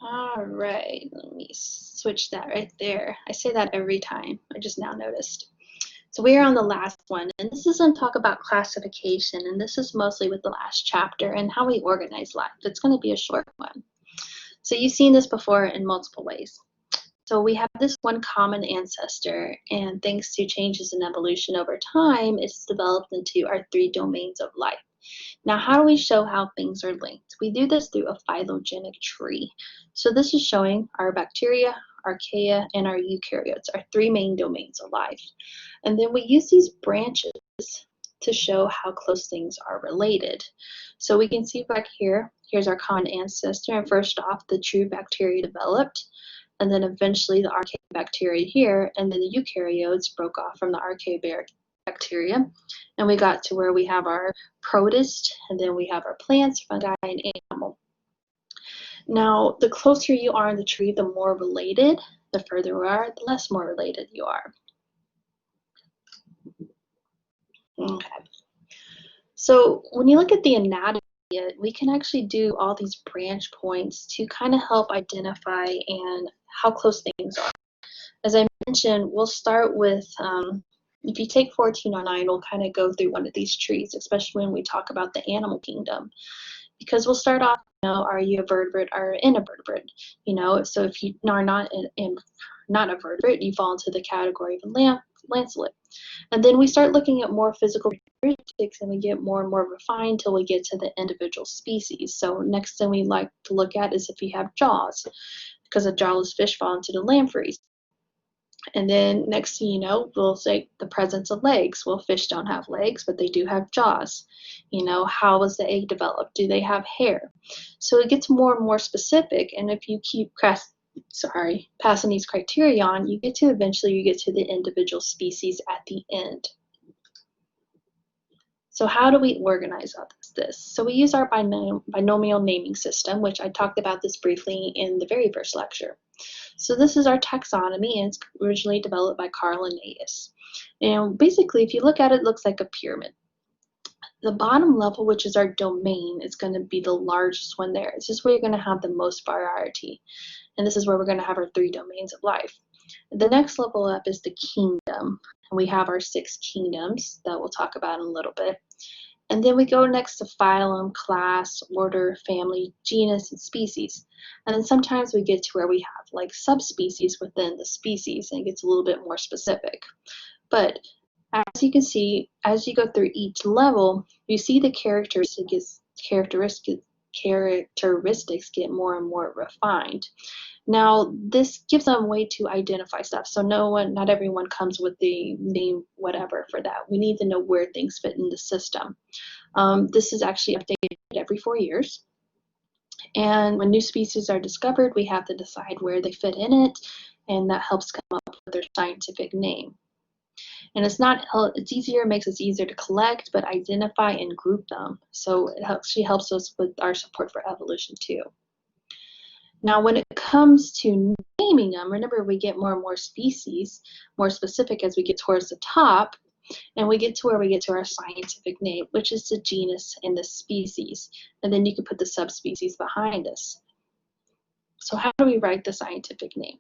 All right, let me switch that right there. I say that every time. I just now noticed. So we are on the last one, and this is going to talk about classification, and this is mostly with the last chapter and how we organize life. It's going to be a short one. So you've seen this before in multiple ways. So we have this one common ancestor, and thanks to changes in evolution over time, it's developed into our three domains of life. Now, how do we show how things are linked? We do this through a phylogenetic tree. So this is showing our bacteria, archaea, and our eukaryotes, our three main domains of life. And then we use these branches to show how close things are related. So we can see back here, here's our common ancestor, and first off, the true bacteria developed, and then eventually the archaeobacteria here, and then the eukaryotes broke off from the archaeobacteria, and we got to where we have our protist, and then we have our plants, fungi, and animal. Now, the closer you are in the tree, the more related. The further you are, the less more related you are. Okay. So when you look at the anatomy, we can actually do all these branch points to kind of help identify and how close things are. As I mentioned, we'll start with, if you take 1409, we'll kind of go through one of these trees, especially when we talk about the animal kingdom. Because we'll start off, are you a vertebrate or an invertebrate? So if you are not a vertebrate, you fall into the category of a lancelet. And then we start looking at more physical characteristics, and we get more and more refined till we get to the individual species. So next thing we like to look at is if you have jaws, because a jawless fish fall into the lampreys. And then next thing you know, we'll say the presence of legs. Well, fish don't have legs, but they do have jaws. How was the egg developed? Do they have hair? So it gets more and more specific, and if you keep passing these criteria on, you get to the individual species at the end. So how do we organize this? So we use our binomial naming system, which I talked about this briefly in the very first lecture. So this is our taxonomy, and it's originally developed by Carl Linnaeus. And basically, if you look at it, it looks like a pyramid. The bottom level, which is our domain, is going to be the largest one there. This is where you're going to have the most variety. And this is where we're going to have our three domains of life. The next level up is the kingdom. And we have our 6 kingdoms that we'll talk about in a little bit. And then we go next to phylum, class, order, family, genus, and species. And then sometimes we get to where we have like subspecies within the species, and it gets a little bit more specific. But as you can see, as you go through each level, you see the characteristics get more and more refined. Now, this gives them a way to identify stuff. So not everyone comes with the name whatever for that. We need to know where things fit in the system. This is actually updated every 4 years. And when new species are discovered, we have to decide where they fit in it, and that helps come up with their scientific name. And makes it easier to collect, but identify and group them. So it actually helps us with our support for evolution too. Now, when it comes to naming them, remember we get more and more species, more specific as we get towards the top, and we get to where we get to our scientific name, which is the genus and the species. And then you can put the subspecies behind us. So how do we write the scientific name?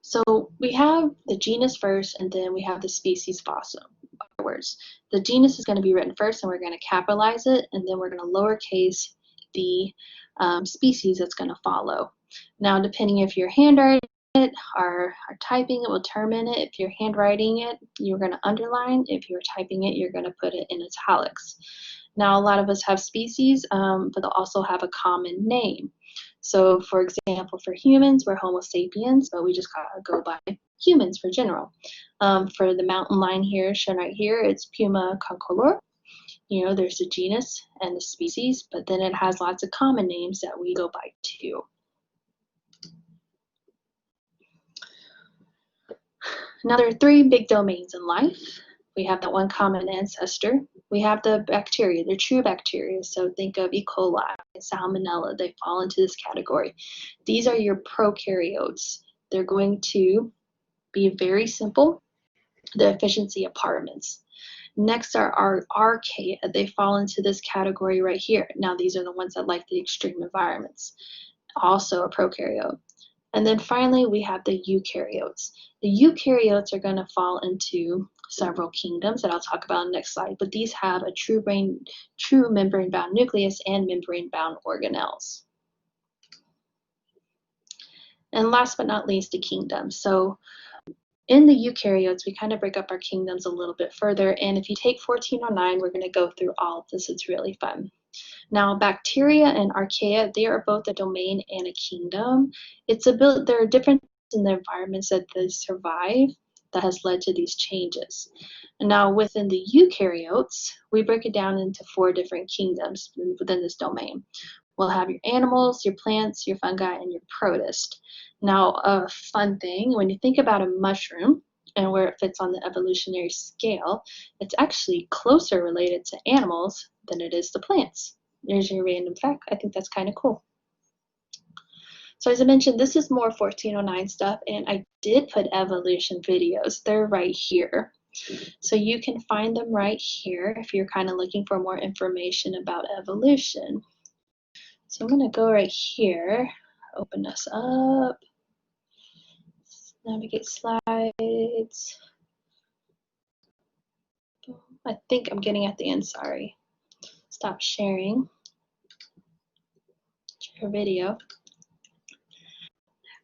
So we have the genus first, and then we have the species afterwards. The genus is going to be written first, and we're going to capitalize it, and then we're going to lowercase the species that's going to follow. Now, depending if you're handwriting it or typing it, will determine it. If you're handwriting it, you're going to underline. If you're typing it, you're going to put it in italics. Now, a lot of us have species, but they'll also have a common name. So, for example, for humans, we're Homo sapiens, but we just gotta go by humans for general. For the mountain lion here, shown right here, it's Puma concolor. There's the genus and the species, but then it has lots of common names that we go by too. Now, there are 3 big domains in life. We have that one common ancestor. We have the bacteria, the true bacteria. So think of E. coli, Salmonella, they fall into this category. These are your prokaryotes. They're going to be very simple. The efficiency apartments. Next are our archaea. They fall into this category right here. Now, these are the ones that like the extreme environments. also a prokaryote. And then finally, we have the eukaryotes. The eukaryotes are going to fall into several kingdoms that I'll talk about in the next slide, but these have a true membrane-bound nucleus and membrane-bound organelles. And last but not least, the kingdoms. So in the eukaryotes, we kind of break up our kingdoms a little bit further, and if you take 1409, we're going to go through all of this. It's really fun. Now, bacteria and archaea, they are both a domain and a kingdom. There are differences in the environments that they survive that has led to these changes. And now, within the eukaryotes, we break it down into 4 different kingdoms within this domain. We'll have your animals, your plants, your fungi, and your protist. Now, a fun thing, when you think about a mushroom and where it fits on the evolutionary scale, it's actually closer related to animals than it is to plants. There's your random fact. I think that's kind of cool. So as I mentioned, this is more 1409 stuff, and I did put evolution videos. They're right here. So you can find them right here if you're kind of looking for more information about evolution. So I'm going to go right here, open this up, navigate slides. I think I'm getting at the end, sorry. Stop sharing. Share video.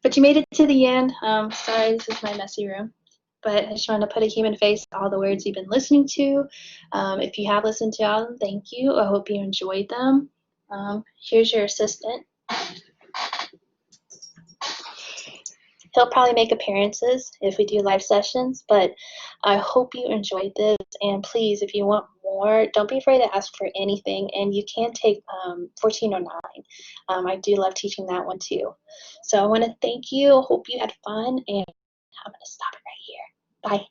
But you made it to the end. Sorry, this is my messy room. But I just wanted to put a human face to all the words you've been listening to. If you have listened to all of them, thank you. I hope you enjoyed them. Here's your assistant. He'll probably make appearances if we do live sessions, but I hope you enjoyed this. And please, if you want more, don't be afraid to ask for anything. And you can take 1409. I do love teaching that one too. So I want to thank you. Hope you had fun. And I'm going to stop it right here. Bye.